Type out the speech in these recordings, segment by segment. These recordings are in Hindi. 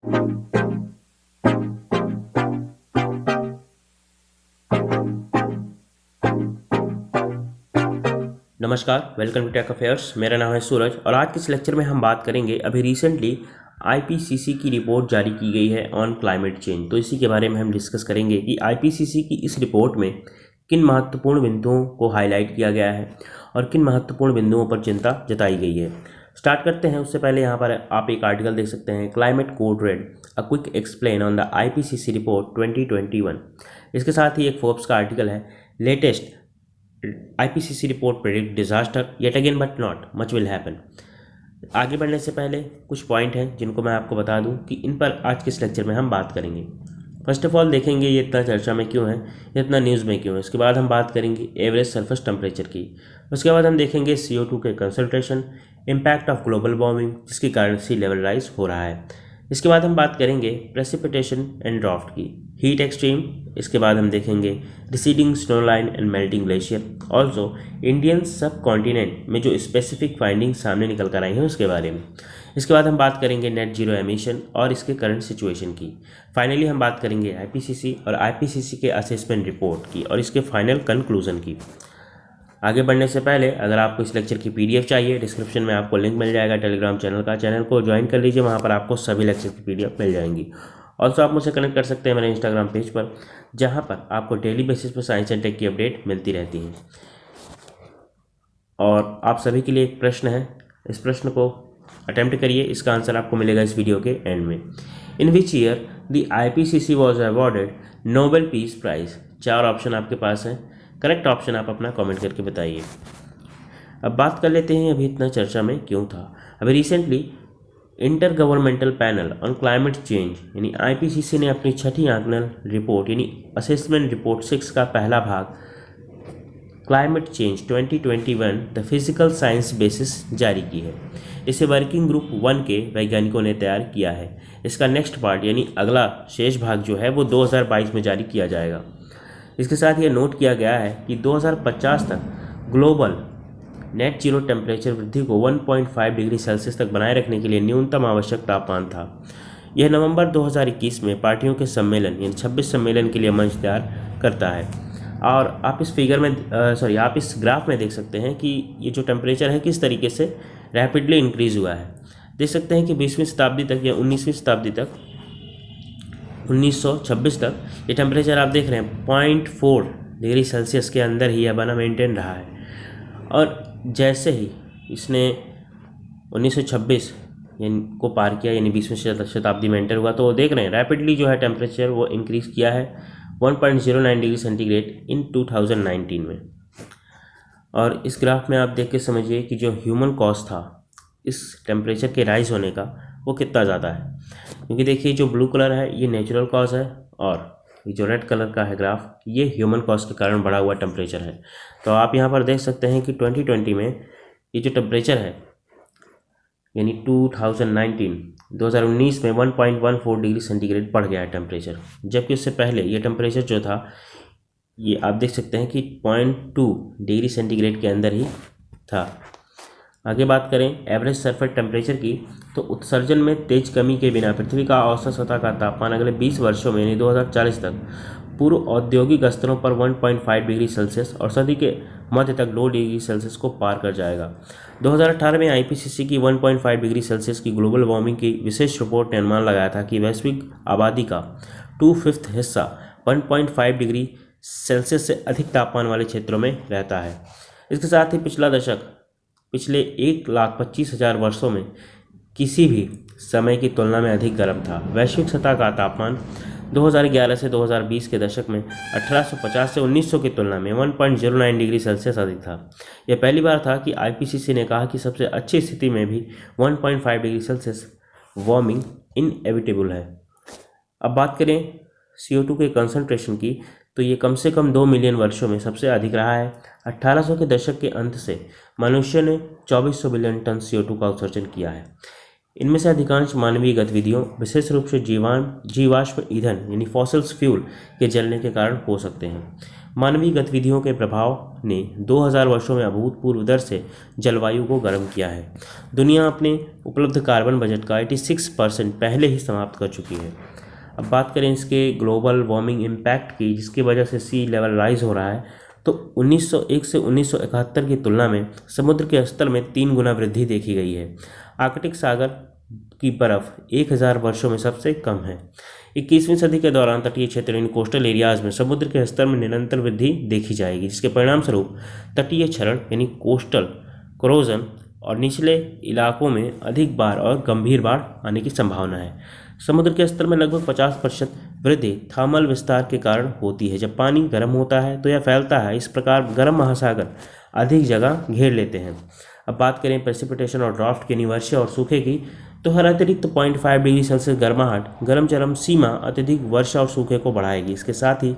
नमस्कार, वेलकम टू टेक अफेयर्स। मेरा नाम है सूरज और आज के इस लेक्चर में हम बात करेंगे अभी रिसेंटली आईपीसीसी की रिपोर्ट जारी की गई है ऑन क्लाइमेट चेंज। तो इसी के बारे में हम डिस्कस करेंगे कि आईपीसीसी की इस रिपोर्ट में किन महत्वपूर्ण बिंदुओं को हाईलाइट किया गया है और किन महत्वपूर्ण बिंदुओं पर चिंता जताई गई है। स्टार्ट करते हैं। उससे पहले यहाँ पर आप एक आर्टिकल देख सकते हैं, climate code red a quick explain on the IPCC report 2021। इसके साथ ही एक फोर्ब्स का आर्टिकल है, latest IPCC report predict disaster yet again but not much will happen। आगे बढ़ने से पहले कुछ पॉइंट हैं जिनको मैं आपको बता दूं कि इन पर आज के इस लेक्चर में हम बात करेंगे। फर्स्ट ऑफ ऑल देखेंगे ये इतना चर्चा में क्यों है, ये इतना न्यूज़ में क्यों है। इसके बाद हम बात करेंगे एवरेज सरफेस टेम्परेचर की। उसके बाद हम देखेंगे CO2 के concentration, impact of global warming जिसके कारण सी लेवल राइज हो रहा है। इसके बाद हम बात करेंगे प्रेसिपिटेशन एंड ड्राफ्ट की, हीट एक्सट्रीम। इसके बाद हम देखेंगे receding snow line and melting glacier. Also Indian सब कॉन्टिनेंट में जो स्पेसिफिक फाइंडिंग सामने निकल कर आई हैं उसके बारे में। इसके बाद हम बात करेंगे नेट जीरो एमिशन और इसके करंट सिचुएशन की। फाइनली हम बात करेंगे आईपीसीसी और आईपीसीसी के असेसमेंट रिपोर्ट की और इसके फाइनल कंक्लूजन की। आगे बढ़ने से पहले अगर आपको इस लेक्चर की PDF चाहिए, डिस्क्रिप्शन में आपको लिंक मिल जाएगा टेलीग्राम चैनल का। चैनल को ज्वाइन कर लीजिए, वहाँ पर आपको सभी लेक्चर की PDF मिल जाएंगी। ऑल्सो आप मुझसे कनेक्ट कर सकते हैं मेरे इंस्टाग्राम पेज पर, जहाँ पर आपको डेली बेसिस पर साइंस एंड टेक की अपडेट मिलती रहती है। और आप सभी के लिए एक प्रश्न है, इस प्रश्न को अटेम्प्ट करिए, इसका आंसर आपको मिलेगा इस वीडियो के एंड में। In which year the IPCC was awarded Nobel peace prize. 4 option आपके पास हैं, करेक्ट ऑप्शन आप अपना कमेंट करके बताइए। अब बात कर लेते हैं अभी इतना चर्चा में क्यों था। अभी recently inter governmental panel on climate change यानी IPCC ने अपनी छठी आंकलन रिपोर्ट यानी असेसमेंट रिपोर्ट 6 का पहला भाग climate change 2021 the physical science basis जारी की है। इसे वर्किंग ग्रुप 1 के वैज्ञानिकों ने तैयार किया है। इसका नेक्स्ट पार्ट यानी अगला शेष भाग जो है वो 2022 में जारी किया जाएगा। इसके साथ ये नोट किया गया है कि 2050 तक ग्लोबल नेट जीरो टेम्परेचर वृद्धि को 1.5 डिग्री सेल्सियस तक बनाए रखने के लिए न्यूनतम आवश्यक तापमान था। यह नवंबर 2021 में पार्टियों के सम्मेलन यानी 26 सम्मेलन के लिए मंच तैयार करता है। और आप इस फिगर में आप इस ग्राफ में देख सकते हैं कि ये जो टेम्परेचर है किस तरीके से रैपिडली इंक्रीज़ हुआ है। देख सकते हैं कि 20वीं शताब्दी तक या 19वीं शताब्दी तक 1926 तक ये टेम्परेचर आप देख रहे हैं 0.4 डिग्री सेल्सियस के अंदर ही यह बना मेंटेन रहा है। और जैसे ही इसने 1926 को पार किया यानी 20वीं शताब्दी में एंटर हुआ, तो देख रहे हैं रैपिडली जो है टेम्परेचर वो इंक्रीज़ किया है 1.09 डिग्री सेंटीग्रेड इन 2019 में। और इस ग्राफ में आप देख के समझिए कि जो ह्यूमन कॉज था इस टेम्परेचर के राइज होने का वो कितना ज़्यादा है। क्योंकि देखिए जो ब्लू कलर है ये नेचुरल कॉज है और ये जो रेड कलर का है ग्राफ ये ह्यूमन कॉज के कारण बढ़ा हुआ टेम्परेचर है। तो आप यहाँ पर देख सकते हैं कि 2020 में ये जो टेम्परेचर है यानी 2019 में 1.14 डिग्री सेंटीग्रेड बढ़ गया है टेम्परेचर, जबकि उससे पहले ये टेम्परेचर जो था ये आप देख सकते हैं कि 0.2 डिग्री सेंटीग्रेड के अंदर ही था। आगे बात करें एवरेज सरफेस टेम्परेचर की, तो उत्सर्जन में तेज कमी के बिना पृथ्वी का औसत सतह का तापमान अगले 20 वर्षों में यानी 2040 तक पूर्व औद्योगिक स्तरों पर 1.5 डिग्री सेल्सियस और सदी के मध्य तक 2 डिग्री सेल्सियस को पार कर जाएगा। 2018 में IPCC की 1.5 डिग्री सेल्सियस की ग्लोबल वार्मिंग की विशेष रिपोर्ट ने अनुमान लगाया था कि वैश्विक आबादी का 2/5 हिस्सा 1.5 डिग्री सेल्सियस से अधिक तापमान वाले क्षेत्रों में रहता है। इसके साथ ही पिछले 1,25,000 वर्षों में किसी भी समय की तुलना में अधिक गर्म था। वैश्विक सतह का तापमान 2011 से 2020 के दशक में 1850 से 1900 की तुलना में 1.09 डिग्री सेल्सियस अधिक था। यह पहली बार था कि IPCC ने कहा कि सबसे अच्छी स्थिति में भी 1.5 डिग्री सेल्सियस वार्मिंग इनएविटेबल है। अब बात करें CO2 के कंसंट्रेशन की, तो ये कम से कम 2 मिलियन वर्षों में सबसे अधिक रहा है। 1800 के दशक के अंत से मनुष्य ने 2400 बिलियन टन CO2 का उत्सर्जन किया है। इनमें से अधिकांश मानवीय गतिविधियों, विशेष रूप से जीवाश्म ईंधन यानी फॉसिल्स फ्यूल के जलने के कारण हो सकते हैं। मानवीय गतिविधियों के प्रभाव ने 2000 वर्षों में अभूतपूर्व दर से जलवायु को गर्म किया है। दुनिया अपने उपलब्ध कार्बन बजट का 86% पहले ही समाप्त कर चुकी है। अब बात करें इसके ग्लोबल वार्मिंग इम्पैक्ट की, जिसकी वजह से सी लेवल राइज हो रहा है, तो 1901 से 1971 की तुलना में समुद्र के स्तर में 3 गुना वृद्धि देखी गई है। आर्कटिक सागर की बर्फ 1000 वर्षों में सबसे कम है। 21वीं सदी के दौरान तटीय क्षेत्र इन कोस्टल एरियाज में समुद्र के स्तर में निरंतर वृद्धि देखी जाएगी, जिसके परिणाम स्वरूप तटीय क्षरण यानी कोस्टल क्रोजन और निचले इलाकों में अधिक बार और गंभीर बाढ़ आने की संभावना है। समुद्र के स्तर में लगभग 50% वृद्धि थर्मल विस्तार के कारण होती है। जब पानी गर्म होता है तो यह फैलता है। इस प्रकार गर्म महासागर अधिक जगह घेर लेते हैं। अब बात करें प्रेसिपिटेशन और ड्राफ्ट यानी वर्षा और सूखे की, तो हर अतिरिक्त 0.5 डिग्री सेल्सियस गर्माहट गर्म चरम सीमा अत्यधिक वर्षा और सूखे को बढ़ाएगी। इसके साथ ही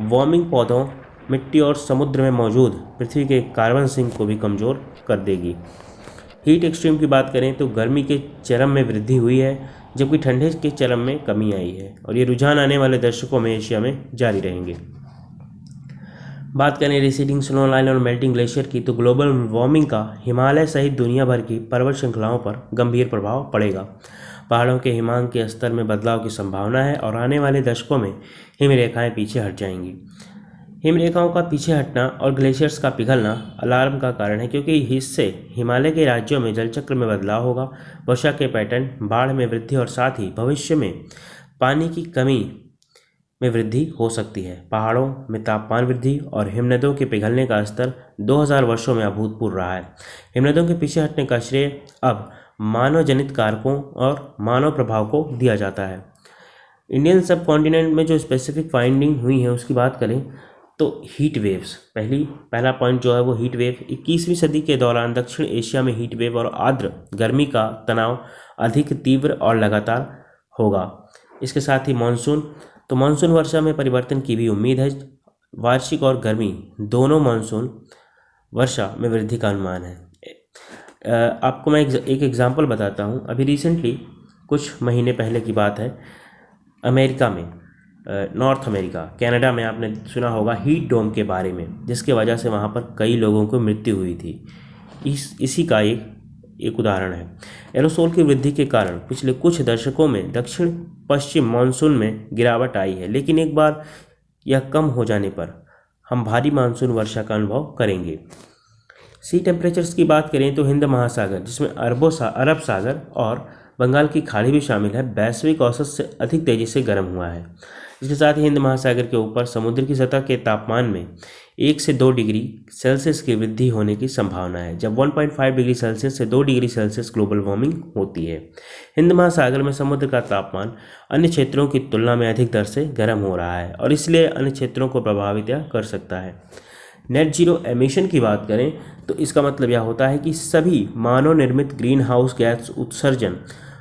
वार्मिंग पौधों, मिट्टी और समुद्र में मौजूद पृथ्वी के कार्बन सिंक को भी कमज़ोर कर देगी। हीट एक्सट्रीम की बात करें तो गर्मी के चरम में वृद्धि हुई है, जबकि ठंडे के चरम में कमी आई है, और ये रुझान आने वाले दशकों में एशिया में जारी रहेंगे। बात करें रिसीडिंग स्नो लाइन और मेल्टिंग ग्लेशियर की, तो ग्लोबल वार्मिंग का हिमालय सहित दुनिया भर की पर्वत श्रृंखलाओं पर गंभीर प्रभाव पड़ेगा। पहाड़ों के हिमांक के स्तर में बदलाव की संभावना है और आने वाले दशकों में हिमरेखाएं पीछे हट जाएंगी। हिमरेखाओं का पीछे हटना और ग्लेशियर्स का पिघलना अलार्म का कारण है, क्योंकि इससे हिमालय के राज्यों में जलचक्र में बदलाव होगा, वर्षा के पैटर्न, बाढ़ में वृद्धि और साथ ही भविष्य में पानी की कमी में वृद्धि हो सकती है। पहाड़ों में तापमान वृद्धि और हिमनदों के पिघलने का स्तर 2000 वर्षों में अभूतपूर्व रहा है। हिमनदों के पीछे हटने का श्रेय अब मानव जनित कारकों और मानव प्रभाव को दिया जाता है। इंडियन सब कॉन्टिनेंट में जो स्पेसिफिक फाइंडिंग हुई है उसकी बात करें तो हीट वेव्स, पहला पॉइंट जो है वो हीट वेव। 21वीं सदी के दौरान दक्षिण एशिया में हीट वेव और आर्द्र गर्मी का तनाव अधिक तीव्र और लगातार होगा। इसके साथ ही मानसून, तो मानसून वर्षा में परिवर्तन की भी उम्मीद है। वार्षिक और गर्मी दोनों मानसून वर्षा में वृद्धि का अनुमान है। आपको मैं एक एग्जांपल बताता हूँ। अभी रिसेंटली कुछ महीने पहले की बात है, अमेरिका में, नॉर्थ अमेरिका, कनाडा में आपने सुना होगा हीट डोम के बारे में, जिसके वजह से वहाँ पर कई लोगों को मृत्यु हुई थी। इसी का एक उदाहरण है। एरोसोल की वृद्धि के कारण पिछले कुछ दशकों में दक्षिण पश्चिम मानसून में गिरावट आई है, लेकिन एक बार यह कम हो जाने पर हम भारी मानसून वर्षा का अनुभव करेंगे। सी टेम्परेचर्स की बात करें तो हिंद महासागर, जिसमें अरब सागर और बंगाल की खाड़ी भी शामिल है, वैश्विक औसत से अधिक तेजी से गर्म हुआ है। इसके साथ ही हिंद महासागर के ऊपर समुद्र की सतह के तापमान में 1 से 2 डिग्री सेल्सियस की वृद्धि होने की संभावना है, जब 1.5 डिग्री सेल्सियस से 2 डिग्री सेल्सियस ग्लोबल वार्मिंग होती है। हिंद महासागर में समुद्र का तापमान अन्य क्षेत्रों की तुलना में अधिक दर से गर्म हो रहा है और इसलिए अन्य क्षेत्रों को प्रभावित कर सकता है। नेट जीरो एमिशन की बात करें तो इसका मतलब यह होता है कि सभी मानव निर्मित ग्रीन हाउस गैस उत्सर्जन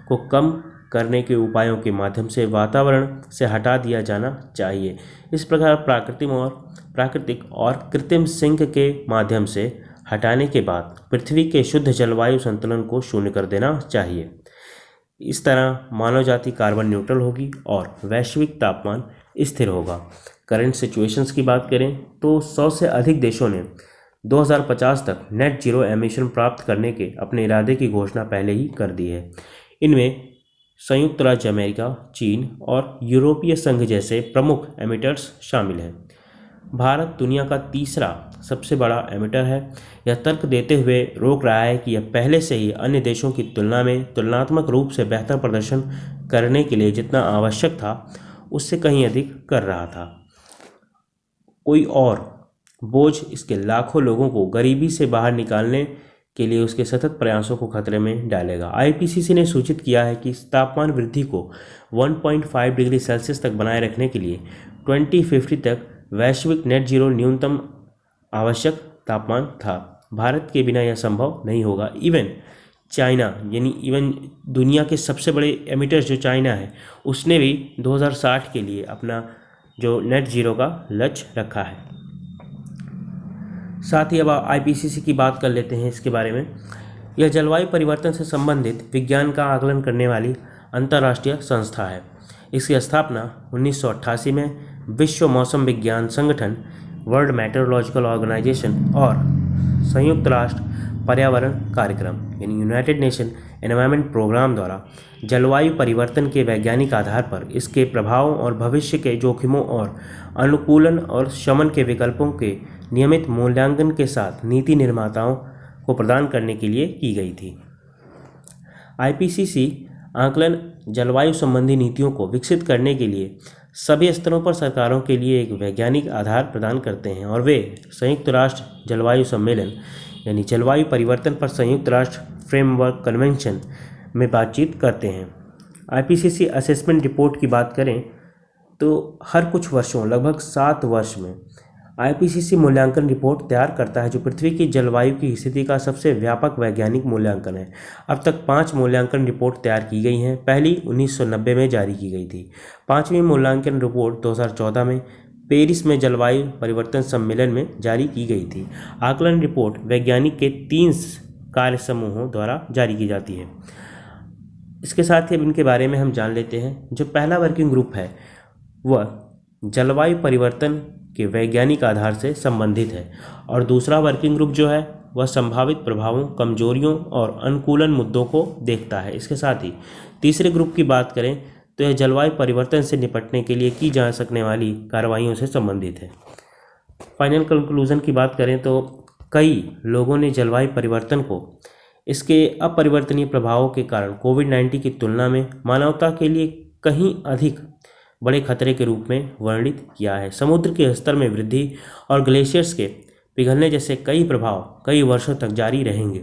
को कम करने के उपायों के माध्यम से वातावरण से हटा दिया जाना चाहिए। इस प्रकार प्राकृतिक और कृत्रिम सिंक के माध्यम से हटाने के बाद पृथ्वी के शुद्ध जलवायु संतुलन को शून्य कर देना चाहिए। इस तरह मानव जाति कार्बन न्यूट्रल होगी और वैश्विक तापमान स्थिर होगा। करंट सिचुएशंस की बात करें तो 100 से अधिक देशों ने 2050 तक नेट जीरो एमिशन प्राप्त करने के अपने इरादे की घोषणा पहले ही कर दी है। इनमें संयुक्त राज्य अमेरिका, चीन और यूरोपीय संघ जैसे प्रमुख एमिटर्स शामिल हैं। भारत दुनिया का तीसरा सबसे बड़ा एमिटर है। यह तर्क देते हुए रोक रहा है कि यह पहले से ही अन्य देशों की तुलना में तुलनात्मक रूप से बेहतर प्रदर्शन करने के लिए जितना आवश्यक था उससे कहीं अधिक कर रहा था। कोई और बोझ इसके लाखों लोगों को गरीबी से बाहर निकालने के लिए उसके सतत प्रयासों को खतरे में डालेगा। आईपीसीसी ने सूचित किया है कि तापमान वृद्धि को 1.5 डिग्री सेल्सियस तक बनाए रखने के लिए 2050 तक वैश्विक नेट जीरो न्यूनतम आवश्यक तापमान था। भारत के बिना यह संभव नहीं होगा। इवन दुनिया के सबसे बड़े एमिटर्स जो चाइना है उसने भी 2060 के लिए अपना जो नेट जीरो का लक्ष्य रखा है। साथ ही अब आईपीसीसी की बात कर लेते हैं इसके बारे में। यह जलवायु परिवर्तन से संबंधित विज्ञान का आकलन करने वाली अंतर्राष्ट्रीय संस्था है। इसकी स्थापना 1988 में विश्व मौसम विज्ञान संगठन, वर्ल्ड मेट्रोलॉजिकल ऑर्गेनाइजेशन और संयुक्त राष्ट्र पर्यावरण कार्यक्रम यानी यूनाइटेड नेशन एनवायरनमेंट प्रोग्राम द्वारा जलवायु परिवर्तन के वैज्ञानिक आधार पर इसके प्रभावों और भविष्य के जोखिमों और अनुकूलन और शमन के विकल्पों के नियमित मूल्यांकन के साथ नीति निर्माताओं को प्रदान करने के लिए की गई थी। आईपीसीसी आकलन जलवायु संबंधी नीतियों को विकसित करने के लिए सभी स्तरों पर सरकारों के लिए एक वैज्ञानिक आधार प्रदान करते हैं और वे संयुक्त राष्ट्र जलवायु सम्मेलन यानी जलवायु परिवर्तन पर संयुक्त राष्ट्र फ्रेमवर्क कन्वेंशन में बातचीत करते हैं। आईपीसीसी असेसमेंट रिपोर्ट की बात करें तो हर कुछ वर्षों लगभग 7 वर्ष में आईपीसीसी मूल्यांकन रिपोर्ट तैयार करता है, जो पृथ्वी की जलवायु की स्थिति का सबसे व्यापक वैज्ञानिक मूल्यांकन है। अब तक 5 मूल्यांकन रिपोर्ट तैयार की गई हैं। पहली 1990 में जारी की गई थी। 5वीं मूल्यांकन रिपोर्ट 2014 में पेरिस में जलवायु परिवर्तन सम्मेलन में जारी की गई थी। आकलन रिपोर्ट वैज्ञानिक के 3 कार्य समूहों द्वारा जारी की जाती है। इसके साथ ही अब इनके बारे में हम जान लेते हैं। जो पहला वर्किंग ग्रुप है वह जलवायु परिवर्तन के वैज्ञानिक आधार से संबंधित है और दूसरा वर्किंग ग्रुप जो है वह संभावित प्रभावों, कमजोरियों और अनुकूलन मुद्दों को देखता है। इसके साथ ही तीसरे ग्रुप की बात करें तो यह जलवायु परिवर्तन से निपटने के लिए की जा सकने वाली कार्रवाइयों से संबंधित है। फाइनल कंक्लूजन की बात करें तो कई लोगों ने जलवायु परिवर्तन को इसके अपरिवर्तनीय प्रभावों के कारण कोविड-19 की तुलना में मानवता के लिए कहीं अधिक बड़े खतरे के रूप में वर्णित किया है। समुद्र के स्तर में वृद्धि और ग्लेशियर्स के पिघलने जैसे कई प्रभाव कई वर्षों तक जारी रहेंगे।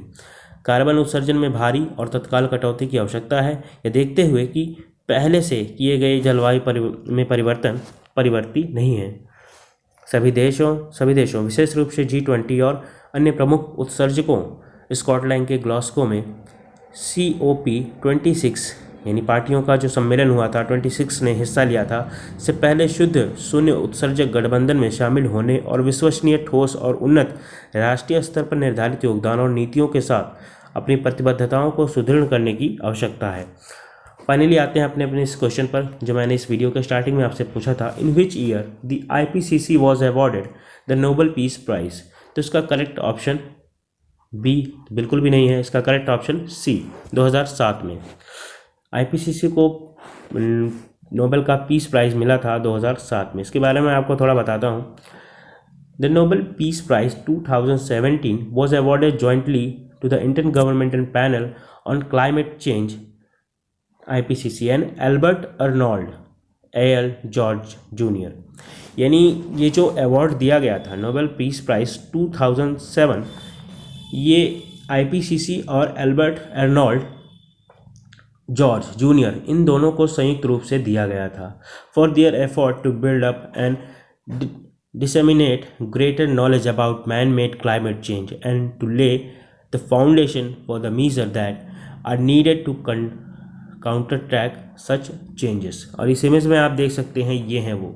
कार्बन उत्सर्जन में भारी और तत्काल कटौती की आवश्यकता है, यह देखते हुए कि पहले से किए गए जलवायु में परिवर्तन परिवर्ती नहीं है। सभी देशों विशेष रूप से G20 और अन्य प्रमुख उत्सर्जकों स्कॉटलैंड के ग्लासगो में COP26 यानी पार्टियों का जो सम्मेलन हुआ था 26 ने हिस्सा लिया था, से पहले शुद्ध शून्य उत्सर्जक गठबंधन में शामिल होने और विश्वसनीय, ठोस और उन्नत राष्ट्रीय स्तर पर निर्धारित योगदान और नीतियों के साथ अपनी प्रतिबद्धताओं को सुदृढ़ करने की आवश्यकता है। फाइनली आते हैं अपने इस क्वेश्चन पर जो मैंने इस वीडियो के स्टार्टिंग में आपसे पूछा था, in which year the IPCC was awarded the Nobel peace prize. तो इसका करेक्ट ऑप्शन बी बिल्कुल भी नहीं है, इसका करेक्ट ऑप्शन सी 2007 में IPCC को नोबेल का पीस प्राइज़ मिला था 2007 में। इसके बारे में आपको थोड़ा बताता हूँ। The Nobel peace prize 2017 was awarded jointly to the intergovernmental panel on climate change IPCC and Albert Arnold AL George junior. यानी ये जो अवार्ड दिया गया था नोबेल पीस प्राइज़ 2007, ये IPCC और एल्बर्ट अर्नोल्ड जॉर्ज जूनियर इन दोनों को संयुक्त रूप से दिया गया था for their effort to build up and disseminate greater knowledge about man made climate change and to lay the foundation for the measure that are needed to counter track such changes. और इस इमेज में आप देख सकते हैं ये हैं वो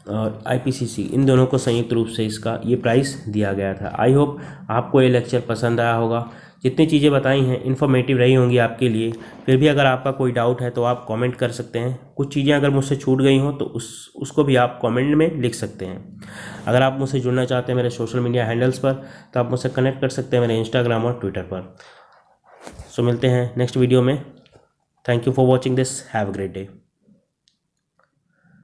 और IPCC इन दोनों को संयुक्त रूप से इसका ये प्राइज़ दिया गया था। आई होप आपको ये लेक्चर पसंद आया होगा। जितनी चीज़ें बताई हैं इन्फॉर्मेटिव रही होंगी आपके लिए। फिर भी अगर आपका कोई डाउट है तो आप कमेंट कर सकते हैं। कुछ चीज़ें अगर मुझसे छूट गई हों तो उसको भी आप कमेंट में लिख सकते हैं। अगर आप मुझसे जुड़ना चाहते हैं मेरे सोशल मीडिया हैंडल्स पर तो आप मुझसे कनेक्ट कर सकते हैं मेरे इंस्टाग्राम और ट्विटर पर। सो मिलते हैं नेक्स्ट वीडियो में। Thank you for watching this. Have a great day.